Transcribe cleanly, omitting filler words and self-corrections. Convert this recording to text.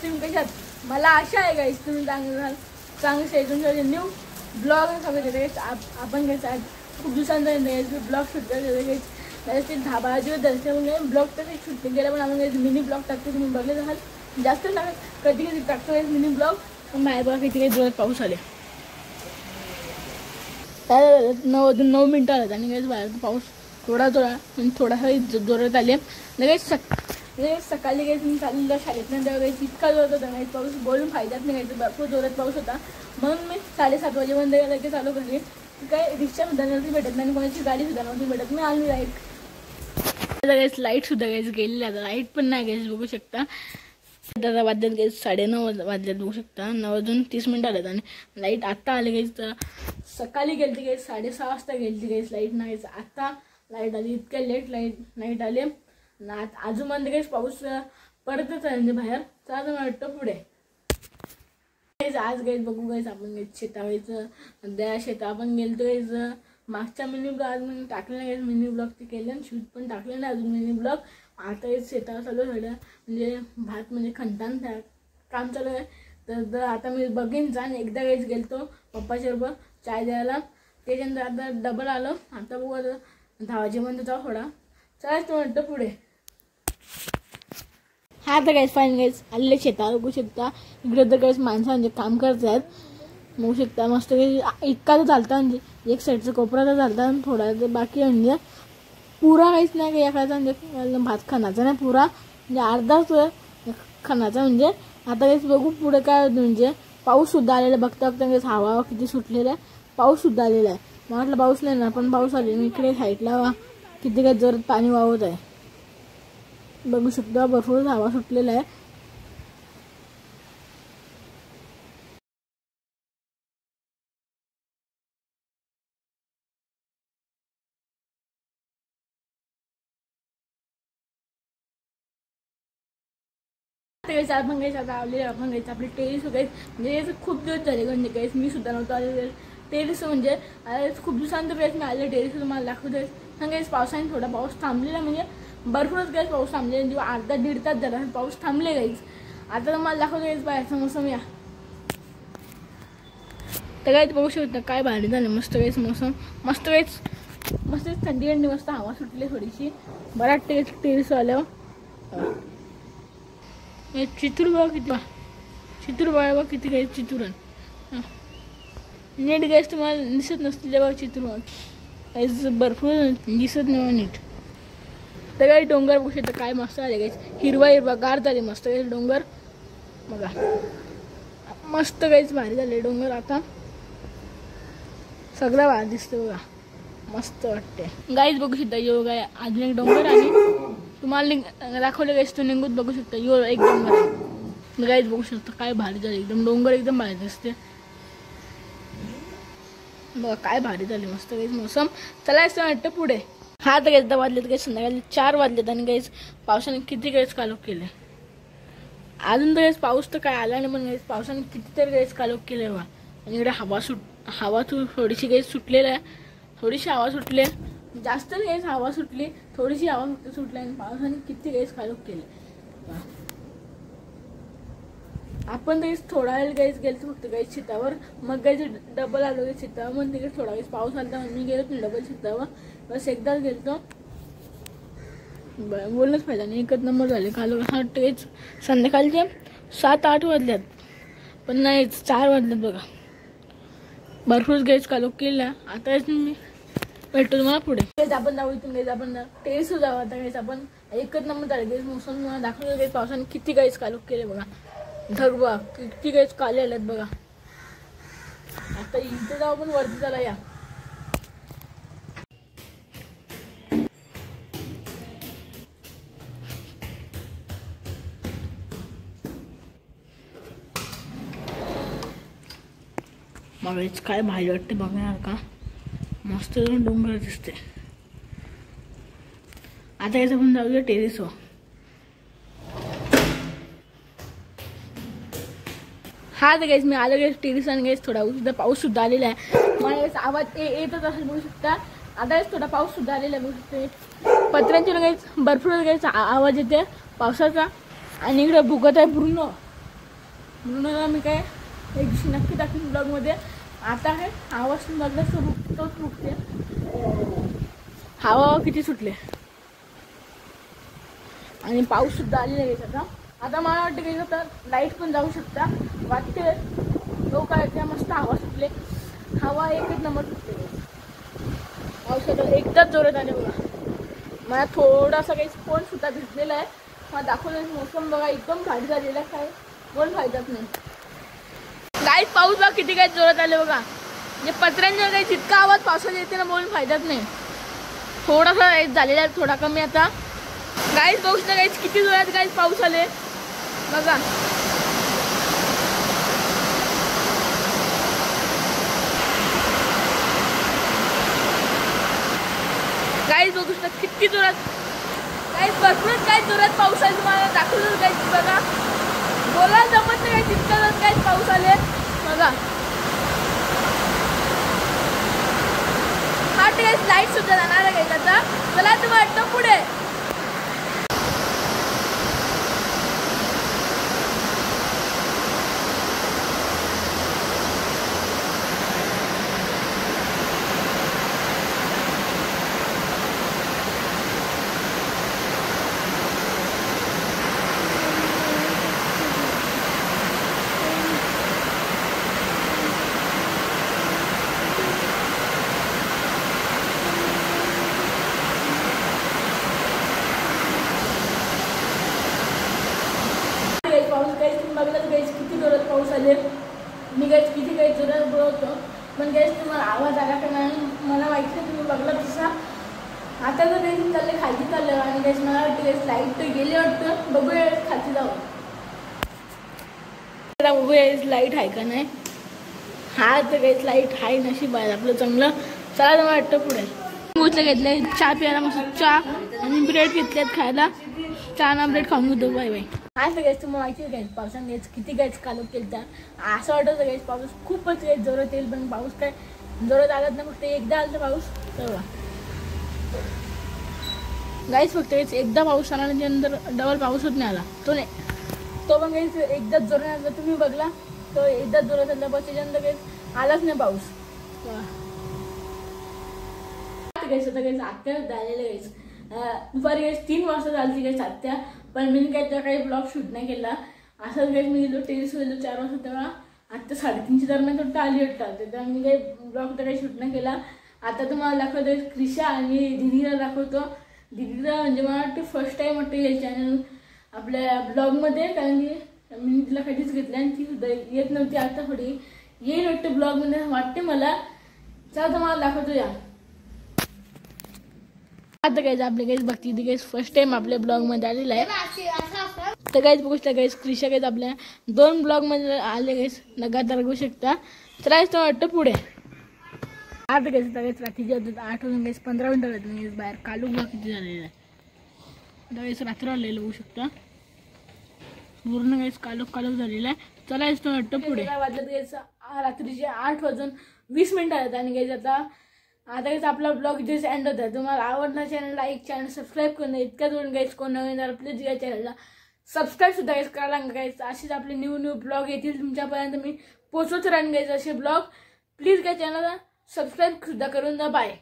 तुम्ही कशात? मला आशा आहे गाईस तुम्ही चांगलं शेअर तुमच्या न्यू ब्लॉग सगळं आपण काय खूप दिवसांचा ब्लॉग शूट करतो ते 10-12 दिवस दर्शनमुळे ब्लॉग तर काही शूट नाही केला, पण आपण मिनी ब्लॉग टाकतो. तुम्ही बघले असाल, जास्त टाकत कधी कधी टाकतो मिनी ब्लॉग. माय बघा किती काही जोरात पाऊस आले. 9 मिनटं आलं आणि काही बाहेर पाऊस थोडासा जोरात आले. लगेच सकाळी काही तुम्ही चाललेलं शाळेतनं तेव्हा काही इतका जोरात होता नाही पाऊस, बोलून फायद्यात नाही काही भरपूर जोरात पाऊस होता. म्हणून मी 7:30 वाजेपर्यंत लगेच चालू करते. काय रिक्षासुद्धा नव्हती भेटत नाही, कोणाची गाडीसुद्धा नव्हती भेटत. मी आली लाईटसुद्धा गायच गेलेली. आता लाईट पण नाही गायच बघू शकता. दादा वाजल्यात गायच 9:30 वाजल्यात बघू शकता. 9:30 आल्यात आणि लाईट आत्ता आले गायच. सकाळी गेलती गायच 6:30 वाजता गेलती गायच लाईट नाही. आता लाईट आली, इतक्या लेट लाईट आले. अजून गायच पाऊस पडतच आहे म्हणजे बाहेर. चला मला वाटतं पुढे आज गायच बघू गायच आपण गायच शेतावायचं त्या शेता आपण गेलतो गायच. मागच्या मिनी ब्लॉग आज मी टाकले नाही मिनी ब्लॉग ते केलं, शूट पण टाकले नाही अजून मिनी ब्लॉग. आता शेतावर चालू झालं म्हणजे भात म्हणजे खणतान काम चालू आहे. तर आता मी बघीन जाण एकदा गायच गेलतो पप्पाच्या बरोबर चाय द्यायला. त्याच्यानंतर आता डबल आलो. आता बघू 10 वाजेपर्यंत जाऊ थोडा. चला तो वाटतं पुढे. हा तर गायच फाईन गायच आलेले शेतावर बघू शकता. इकडे तर गायच माणसं म्हणजे काम करत आहेत बघू शकता. मस्त काही इतका तर चालता म्हणजे एक साईडचा कोपरा तर चालता थोडा बाकी म्हणजे पुरा काहीच नाही काही एखादा म्हणजे भात खणाचा नाही पुरा म्हणजे अर्धाच खणाचा. म्हणजे आता काहीच बघू पुढे काय होतं. म्हणजे पाऊससुद्धा आलेला बघता बघता हवा किती सुटलेला आहे. पाऊससुद्धा आलेला आहे. मला वाटलं पाऊस नाही ना पण पाऊस आले. मी इकडे साईडला किती काय जोरात पाणी वाहत आहे बघू शकता. भरपूर हवा सुटलेला आहे. आपण गायचं आता आले आपण गायचं आपली टेरेस वगैरे म्हणजे खूप दिवस झाले म्हणजे गायच मी सुद्धा नव्हतं आले टेरेस म्हणजे खूप दिवसांतर गायच मी आले टेरेस मला दाखवतोय. गायच पावसाने थोडा पाऊस थांबलेला म्हणजे भरपूरच गायच पाऊस थांबलेला किंवा अर्धा-दीड तास झाला पाऊस थांबले गायच. आता तर मला दाखवतो गायच बाहेरचं मोसम या तर गायच बघू शकता काय भारी झालं मस्त गायच मोसम. मस्त गायच मस्त थंडी मस्त हवा सुटली थोडीशी बराच टेरेस आल्यावर. चितूर बघा किती चितूर बघा किती काय चितूर नीट गॅस तुम्हाला दिसत नसतील बघा चितूर बघा भरपूर दिसत नाही नीट. तर काही डोंगर बघू शकता काय मस्त आले गायच हिरवा गार झाले मस्त गायच डोंगर बघा मस्त गायच भारी झाले डोंगर. आता सगळं भारी दिसतं बघा मस्त वाटते गायच बघू शकता योगा अजून एक डोंगर आणि तुम्हाला दाखवलं गायच तो निघून बघू शकता यो एक डोंगर गायच बघू शकता काय भारी झाले एकदम डोंगर एकदम भारी दिसते बघा काय भारी झाले मस्त गायच मोसम. चला असं वाटतं पुढे. हा तर गायच वाजलेत गायच संध्याकाळी 4 वाजलेत आणि गायच पावसाने किती गायच कालोख केले. अजून तर गायच पाऊस तर काय आला नाही पण गायच पावसाने कितीतरी गायच कालोख केले बघा. आणि इकडे हवा थोडीशी गायच सुटलेला आहे. थोडीशी हवा सुटली जास्त गायच हवा सुटली थोडीशी हवा फक्त सुटली आणि पावसाने किती गायच कालोख केले. आपण गायच थोडा वेळ गायच गेलो फक्त गायच शेतावर मग गायच डबल आलो गायच शेतावर मग तिकडे थोडा गायच पाऊस आला तर मी गेलो डबल शेतावर बस एकदाच गेलो. बोललंच पाहिजे आणि 1 नंबर झाले काल गायच संध्याकाळचे 7-8 वाजल्यात पण नाही 4 वाजल्यात बघा. भरपूर गायच कालोख केला. आता मी भेटतो तुम्हाला पुढे. गायच आपण जाऊ इथून गायच आपण टेरेसवर जाऊ. आता गायच आपण 1 नंबर झाले गायच मोसम दाखवलं गायच पावसाने किती गायच कालोख केले बघा. ढग बघा किती गायच काले आल्यात बघा. आता इथे जाऊ पण वरती चला या. बघा काय भारी वाटते बघणार का मस्त डोंगर दिसते. आता याचं आपण जाऊया टेरेसवर. हा तर गायच मी आलो गायच टेरेस आणि गायच थोडा सुद्धा पाऊस सुद्धा आलेला आहे. मला गायच आवाज येतच असेल बघू शकता. आता गायच थोडा पाऊस सुद्धा आलेला आहे बघू शकता. पत्र्यांचे गायच भरपूर गायच आवाज येते पावसाचा आणि इकडे भुगत आहे पूर्ण म्हणून मी काय एक दिवशी नक्की टाकून ब्लॉगमध्ये. आता आहे आवाज बघला तोच रुकते. हवा किती सुटले आणि पाऊस सुद्धा आलेला आहे आता. आता मला वाटतं की आता लाईट पण जाऊ शकता वाटते. लोक काय मस्त हवा सुटले. हवा एकच नंबर सुटते. पावसाला एकदाच जोरात आले बघा. मला थोडासा काही फोन सुद्धा भिजलेला आहे. मला दाखवलं मोसम बघा एकदम भारी झालेला आहे. काय बोल फायदाच नाही. गाईच पाऊस बघा किती काय जोरात आले बघा. म्हणजे पत्र्यांच्या काही जितका आवाज पावसाचा येते ना बोलून फायदाच नाही. थोडासा झालेला आहे थोडा कमी आता. गाईच बघू शकता गाईच किती जोरात गाईच पाऊस आले बघा. गाईच बघू शकता किती जोरात गाईच भरपूरच काय जोरात पाऊस आहे. तुम्हाला दाखवलं गाईच बघा. बोलायला जमत नाही काय तितका जोरात काय पाऊस आले बघा. हा टेस्ट लाईट सुद्धा जाणार आहे आता. चला तुम्हाला वाटतं पुढे पाऊस काहीच तुम्ही बघलाच गाईच किती जोरात पाऊस आले. मी गाईच किती काही जोरात बोलवतो पण गाईच तुम्हाला आवाज आला का नाही मला माहिती नाही. तुम्ही बघला तसा आता तर गाईच चालले खाली चाललं आणि गाईच मला वाटतं गाईच लाईट तर गेली वाटतं. बघूया खाली जाऊ. बघूया लाईट आहे का नाही. हा तर गाईच लाईट आहे नशीब आहे आपलं चांगलं. चला तुम्हाला वाटतं पुढे मोठं घेतलंय चहा प्यायला मस्त चहा आणि ब्रेड घेतल्यात खायला. चहा ना ब्रेड खाऊन घेतो. Bye bye. आज तर गाईच तुम्हाला माहिती आहे पावसाने गाईच किती गाईच कालव केलं त्या. असं वाटतं गाईच पाऊस खूपच गाईच जोरात येईल पण पाऊस काय जोरात आलाच नाही. फक्त एकदा आलं तर पाऊस तेव्हा गाईच फक्त गाईच एकदा पाऊस आला त्यानंतर डबल पाऊस होत नाही आला. तो नाही तो पण गाईच एकदाच जोरात आला. तुम्ही बघला तो एकदाच जोरात आला बस त्याच्यानंतर गाईच आलाच नाही पाऊस. गाईच आता गाईच आत्या झालेलं गाईच दुपारी गाईच 3 वाजता झाली गाईच आत्या. पण मी काय त्या काही ब्लॉग शूट नाही केला. असं काही मी गेलो टेरिस गेलो 4 वाजता तेव्हा. आता 3:30च्या दरम्यान थोडं आली वाटतं तेव्हा मी काही ब्लॉग तर काही शूट नाही केला. आता तुम्हाला दाखवतो क्रिशा आणि दिदीला दाखवतो. दिदीला म्हणजे मला वाटतं फर्स्ट टाइम वाटतं हे चॅनल आपल्या ब्लॉगमध्ये. कारण की मी तिला कधीच घेतलं आणि ती सुद्धा येत नव्हती. आता थोडी येईल वाटतं ब्लॉगमध्ये वाटते मला. चला तुम्हाला दाखवतो या. आता गाईज आपले गाईज बघती ती गाईज फर्स्ट टाइम आपल्या ब्लॉग मध्ये आलेला आहे. तर गाईज बघू शकता गाईज क्रिशा गाईज आपल्या 2 ब्लॉग मध्ये आले गाईज लगातार बघू शकता. तर आज तो वाटतं पुढे आता गाईज रात्रीचे 8 वाजून गाईज 15 मिनिटं गाईज बाहेर कालू ब्लॉग किती झालेला आहे. आता गाईज रात्र आलेलं बघू शकता पूर्ण गाईज कालू झालेला आहे. चला आज तो वाटतं पुढे वाजत गाईज रात्रीचे 8 वाजून 20 मिनिटं आहेत. आणि गाईज आता गाईज आपला ब्लॉग इथेच एंड होता. तुम्हाला आवडला चॅनल लाईक चॅनल सबस्क्राईब करणं इतक्याच वेळ गाईज कोण नवीन झालं प्लीज या चॅनलला सबस्क्राईब सुद्धा गाईज करायला गाईज. असेच आपले न्यू ब्लॉग येतील तुमच्यापर्यंत. मी पोचवत राहीन गाईज असे ब्लॉग. प्लीज काय चॅनलला सबस्क्राईब सुद्धा करून द्या. बाय.